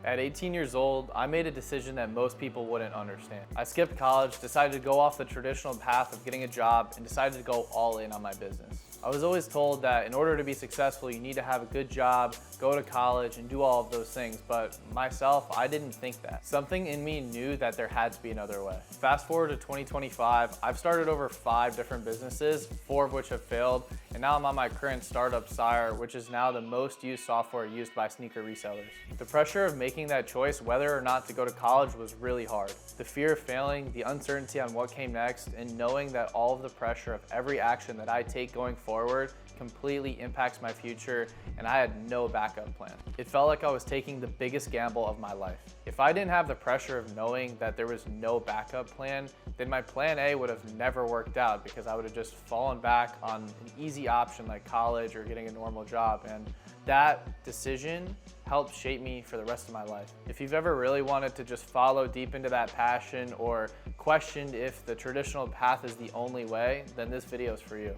At 18 years old, I made a decision that most people wouldn't understand. I skipped college, decided to go off the traditional path of getting a job, and decided to go all in on my business. I was always told that in order to be successful, you need to have a good job, go to college, and do all of those things, but myself, I didn't think that. Something in me knew that there had to be another way. Fast forward to 2025, I've started over 5 different businesses, 4 of which have failed, and now I'm on my current startup, Sire, which is now the most used software used by sneaker resellers. The pressure of making that choice, whether or not to go to college, was really hard. The fear of failing, the uncertainty on what came next, and knowing that all of the pressure of every action that I take going forward completely impacts my future, and I had no backup plan. It felt like I was taking the biggest gamble of my life. If I didn't have the pressure of knowing that there was no backup plan, then my plan A would have never worked out because I would have just fallen back on an easy option like college or getting a normal job, and that decision helped shape me for the rest of my life. If you've ever really wanted to just follow deep into that passion or questioned if the traditional path is the only way, then this video is for you.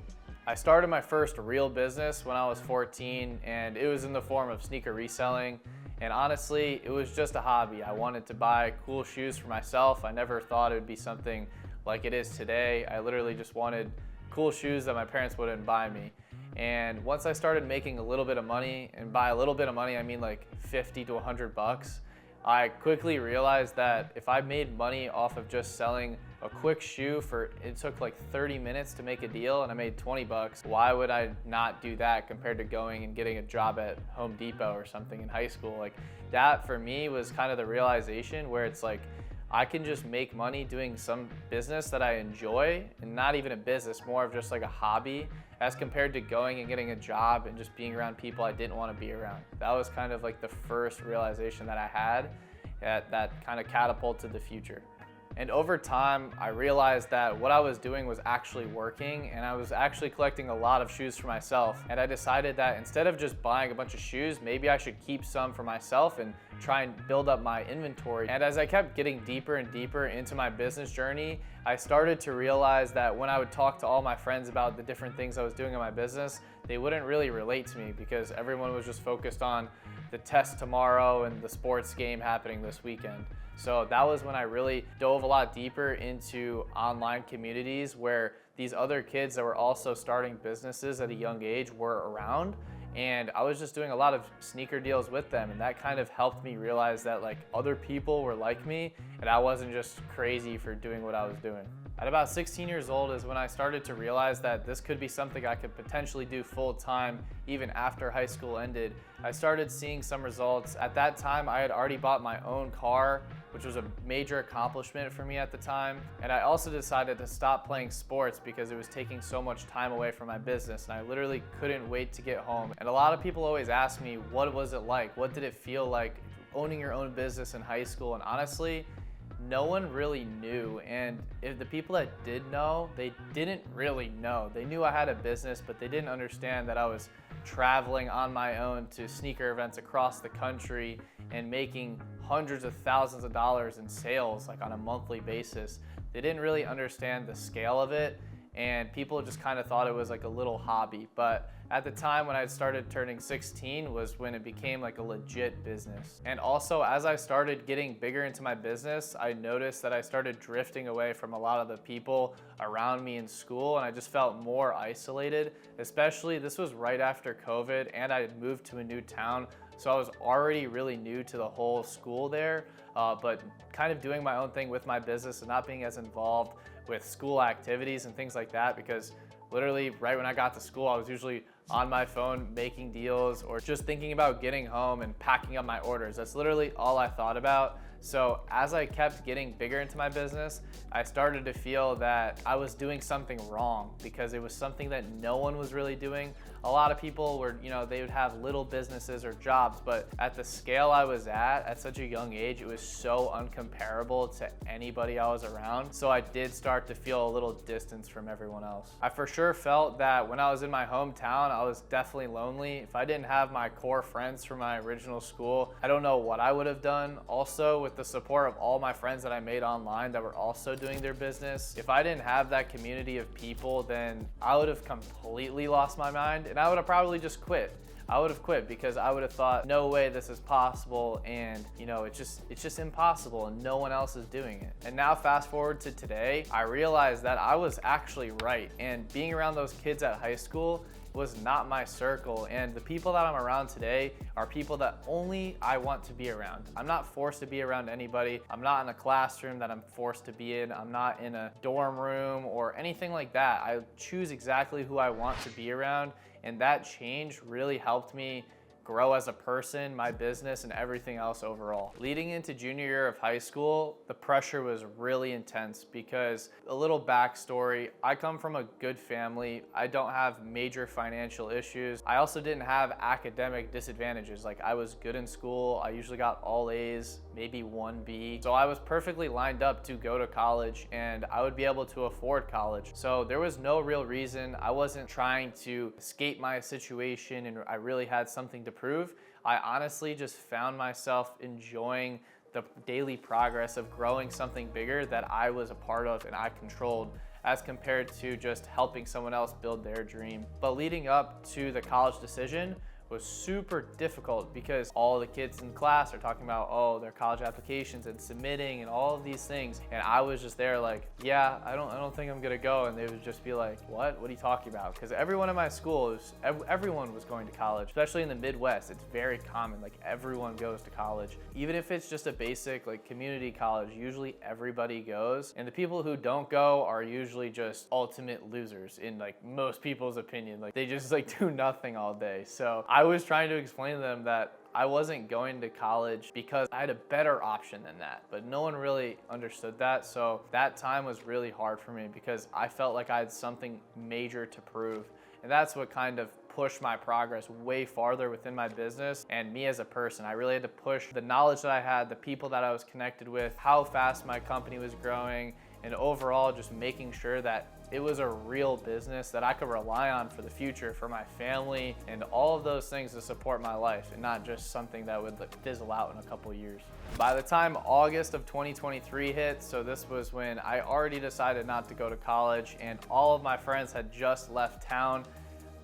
I started my first real business when I was 14, and it was in the form of sneaker reselling. And honestly, it was just a hobby. I wanted to buy cool shoes for myself. I never thought it would be something like it is today. I literally just wanted cool shoes that my parents wouldn't buy me. And once I started making a little bit of money, and by a little bit of money, I mean like 50 to 100 bucks, I quickly realized that if I made money off of just selling a quick shoe it took like 30 minutes to make a deal and I made 20 bucks, why would I not do that compared to going and getting a job at Home Depot or something in high school? Like that for me was kind of the realization where it's like, I can just make money doing some business that I enjoy, and not even a business, more of just like a hobby, as compared to going and getting a job and just being around people I didn't want to be around. That was kind of like the first realization that I had that kind of catapulted the future. And over time, I realized that what I was doing was actually working, and I was actually collecting a lot of shoes for myself. And I decided that instead of just buying a bunch of shoes, maybe I should keep some for myself and try and build up my inventory. And as I kept getting deeper and deeper into my business journey, I started to realize that when I would talk to all my friends about the different things I was doing in my business, they wouldn't really relate to me because everyone was just focused on the test tomorrow and the sports game happening this weekend. So that was when I really dove a lot deeper into online communities where these other kids that were also starting businesses at a young age were around. And I was just doing a lot of sneaker deals with them, and that kind of helped me realize that like other people were like me and I wasn't just crazy for doing what I was doing. At about 16 years old is when I started to realize that this could be something I could potentially do full time even after high school ended. I started seeing some results. At that time, I had already bought my own car, which was a major accomplishment for me at the time. And I also decided to stop playing sports because it was taking so much time away from my business, and I literally couldn't wait to get home. And a lot of people always ask me, what was it like? What did it feel like owning your own business in high school? And honestly, no one really knew. And if the people that did know, they didn't really know. They knew I had a business, but they didn't understand that I was traveling on my own to sneaker events across the country and making hundreds of thousands of dollars in sales like on a monthly basis. They didn't really understand the scale of it, and people just kind of thought it was like a little hobby. But at the time when I started turning 16 was when it became like a legit business. And also, as I started getting bigger into my business, I noticed that I started drifting away from a lot of the people around me in school, and I just felt more isolated. Especially, this was right after COVID, and I had moved to a new town, so I was already really new to the whole school there, but kind of doing my own thing with my business and not being as involved with school activities and things like that, because literally right when I got to school, I was usually on my phone making deals or just thinking about getting home and packing up my orders. That's literally all I thought about. So as I kept getting bigger into my business, I started to feel that I was doing something wrong because it was something that no one was really doing. A lot of people were, they would have little businesses or jobs, but at the scale I was at such a young age, it was so uncomparable to anybody I was around. So I did start to feel a little distance from everyone else. I for sure felt that when I was in my hometown, I was definitely lonely. If I didn't have my core friends from my original school, I don't know what I would have done. Also, with the support of all my friends that I made online that were also doing their business, if I didn't have that community of people, then I would have completely lost my mind and I would have probably just quit. I would have quit because I would have thought, no way this is possible, and it's just impossible and no one else is doing it. And now fast forward to today, I realized that I was actually right, and being around those kids at high school was not my circle, and the people that I'm around today are people that only I want to be around. I'm not forced to be around anybody. I'm not in a classroom that I'm forced to be in. I'm not in a dorm room or anything like that. I choose exactly who I want to be around, and that change really helped me grow as a person, my business, and everything else overall. Leading into junior year of high school, the pressure was really intense because, a little backstory, I come from a good family. I don't have major financial issues. I also didn't have academic disadvantages. Like, I was good in school. I usually got all A's, maybe 1B. So I was perfectly lined up to go to college, and I would be able to afford college. So there was no real reason. I wasn't trying to escape my situation, and I really had something to prove. I honestly just found myself enjoying the daily progress of growing something bigger that I was a part of and I controlled, as compared to just helping someone else build their dream. But leading up to the college decision was super difficult because all the kids in class are talking about, their college applications and submitting and all of these things. And I was just there like, yeah, I don't think I'm gonna go. And they would just be like, what are you talking about? Because everyone in my school, everyone was going to college, especially in the Midwest. It's very common, like everyone goes to college. Even if it's just a basic like community college, usually everybody goes. And the people who don't go are usually just ultimate losers in like most people's opinion. Like they just like do nothing all day. So I was trying to explain to them that I wasn't going to college because I had a better option than that, but no one really understood that. So that time was really hard for me because I felt like I had something major to prove. And that's what kind of pushed my progress way farther within my business and me as a person. I really had to push the knowledge that I had, the people that I was connected with, how fast my company was growing, and overall just making sure that it was a real business that I could rely on for the future, for my family, and all of those things to support my life, and not just something that would like fizzle out in a couple years. By the time August of 2023 hit, so this was when I already decided not to go to college and all of my friends had just left town,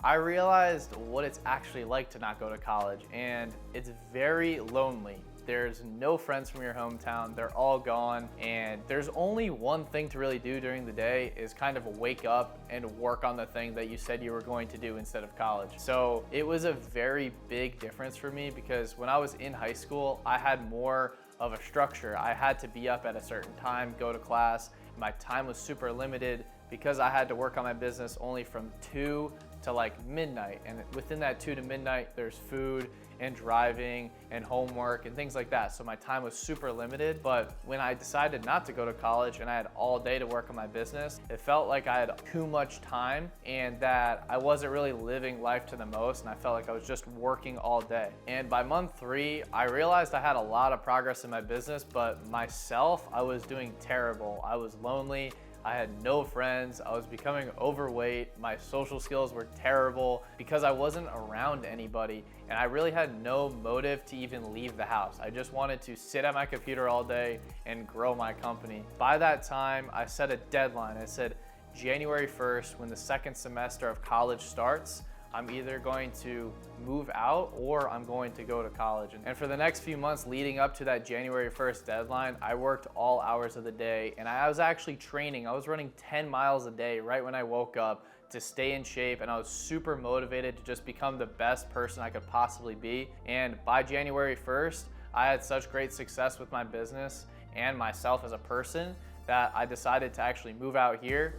I realized what it's actually like to not go to college, and it's very lonely. There's no friends from your hometown, they're all gone, and there's only one thing to really do during the day is kind of wake up and work on the thing that you said you were going to do instead of college. So it was a very big difference for me because when I was in high school, I had more of a structure. I had to be up at a certain time, go to class. My time was super limited because I had to work on my business only from 2 to like midnight, and within that 2 to midnight there's food and driving and homework and things like that. So my time was super limited. But when I decided not to go to college and I had all day to work on my business, it felt like I had too much time and that I wasn't really living life to the most, and I felt like I was just working all day. And by month 3, I realized I had a lot of progress in my business, but myself, I was doing terrible. I was lonely. I had no friends, I was becoming overweight, my social skills were terrible because I wasn't around anybody, and I really had no motive to even leave the house. I just wanted to sit at my computer all day and grow my company. By that time, I set a deadline. I said January 1st, when the second semester of college starts, I'm either going to move out or I'm going to go to college. And for the next few months leading up to that January 1st deadline, I worked all hours of the day, and I was actually training. I was running 10 miles a day right when I woke up to stay in shape, and I was super motivated to just become the best person I could possibly be. And by January 1st, I had such great success with my business and myself as a person that I decided to actually move out here.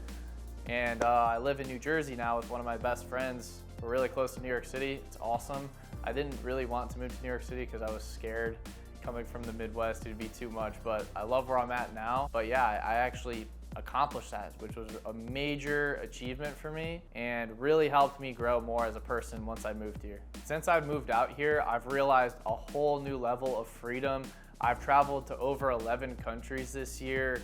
And I live in New Jersey now with one of my best friends. We're really close to New York City. It's awesome. I didn't really want to move to New York City because I was scared coming from the Midwest. It'd be too much, but I love where I'm at now. But yeah, I actually accomplished that, which was a major achievement for me and really helped me grow more as a person once I moved here. Since I've moved out here, I've realized a whole new level of freedom. I've traveled to over 11 countries this year,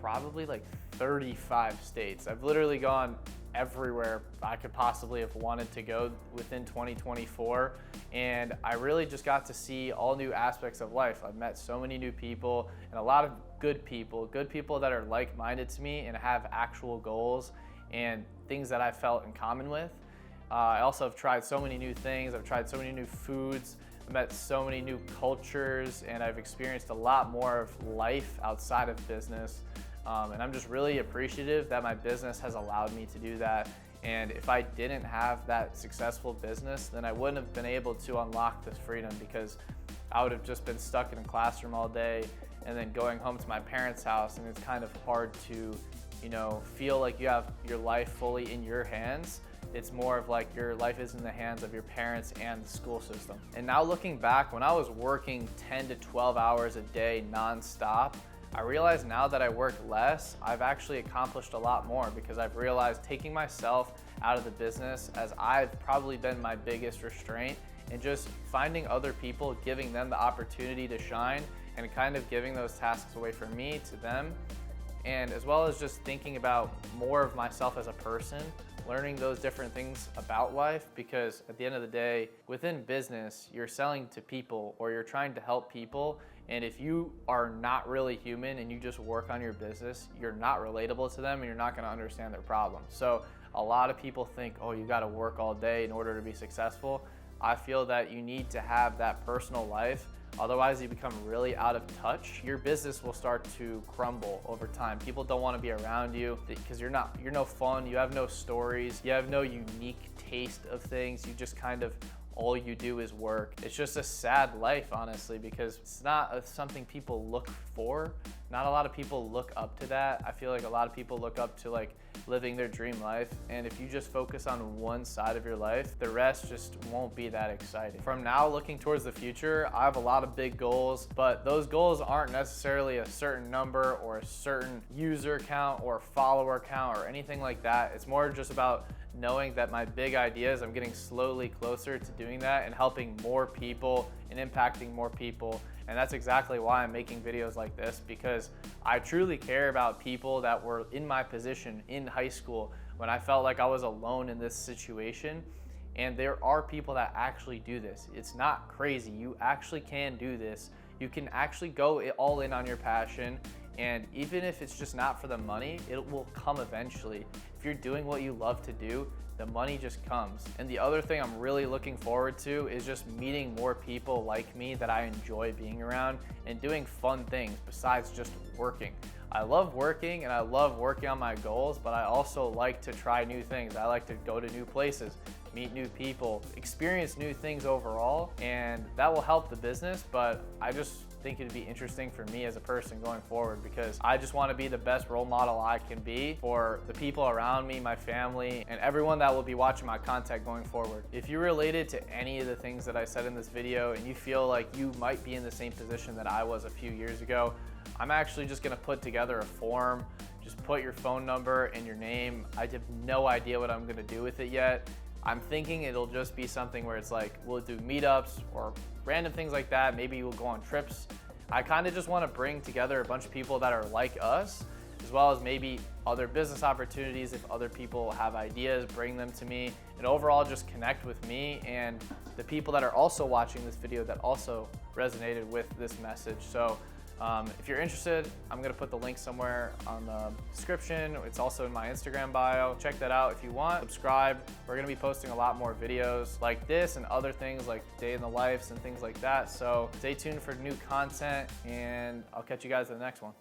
probably like 35 states. I've literally gone everywhere I could possibly have wanted to go within 2024, and I really just got to see all new aspects of life. I've met so many new people and a lot of good people that are like-minded to me and have actual goals and things that I felt in common with. I also have tried so many new things. I've tried so many new foods. I've met so many new cultures, and I've experienced a lot more of life outside of business. And I'm just really appreciative that my business has allowed me to do that. And if I didn't have that successful business, then I wouldn't have been able to unlock this freedom, because I would have just been stuck in a classroom all day and then going home to my parents' house, and it's kind of hard to, feel like you have your life fully in your hands. It's more of like your life is in the hands of your parents and the school system. And now looking back, when I was working 10 to 12 hours a day nonstop, I realize now that I work less, I've actually accomplished a lot more, because I've realized taking myself out of the business, as I've probably been my biggest restraint, and just finding other people, giving them the opportunity to shine, and kind of giving those tasks away from me to them. And as well as just thinking about more of myself as a person, learning those different things about life, because at the end of the day, within business, you're selling to people or you're trying to help people. And if you are not really human and you just work on your business, you're not relatable to them and you're not gonna understand their problems. So a lot of people think, oh, you gotta work all day in order to be successful. I feel that you need to have that personal life. Otherwise, you become really out of touch. Your business will start to crumble over time. People don't want to be around you because you're no fun. You have no stories. You have no unique taste of things. You just kind of, all you do is work. It's just a sad life, honestly, because it's not something people look for. Not a lot of people look up to that. I feel like a lot of people look up to like living their dream life. And if you just focus on one side of your life, the rest just won't be that exciting. From now looking towards the future, I have a lot of big goals, but those goals aren't necessarily a certain number or a certain user count or follower count or anything like that. It's more just about knowing that my big ideas, I'm getting slowly closer to doing that and helping more people and impacting more people. And that's exactly why I'm making videos like this, because I truly care about people that were in my position in high school when I felt like I was alone in this situation. And there are people that actually do this. It's not crazy. You actually can do this. You can actually go all in on your passion. And even if it's just not for the money, it will come eventually. If you're doing what you love to do, the money just comes. And the other thing I'm really looking forward to is just meeting more people like me that I enjoy being around and doing fun things besides just working. I love working and I love working on my goals, but I also like to try new things. I like to go to new places, meet new people, experience new things overall, and that will help the business, but I just think it'd be interesting for me as a person going forward, because I just want to be the best role model I can be for the people around me, my family, and everyone that will be watching my content going forward. If you related to any of the things that I said in this video and you feel like you might be in the same position that I was a few years ago, I'm actually just going to put together a form. Just put your phone number and your name. I have no idea what I'm going to do with it yet. I'm thinking it'll just be something where it's like we'll do meetups or random things like that. Maybe we'll go on trips. I kind of just want to bring together a bunch of people that are like us, as well as maybe other business opportunities. If other people have ideas, bring them to me, and overall just connect with me and the people that are also watching this video that also resonated with this message. So if you're interested, I'm gonna put the link somewhere on the description. It's also in my Instagram bio. Check that out if you want. Subscribe. We're gonna be posting a lot more videos like this and other things like day in the lives and things like that. So stay tuned for new content, and I'll catch you guys in the next one.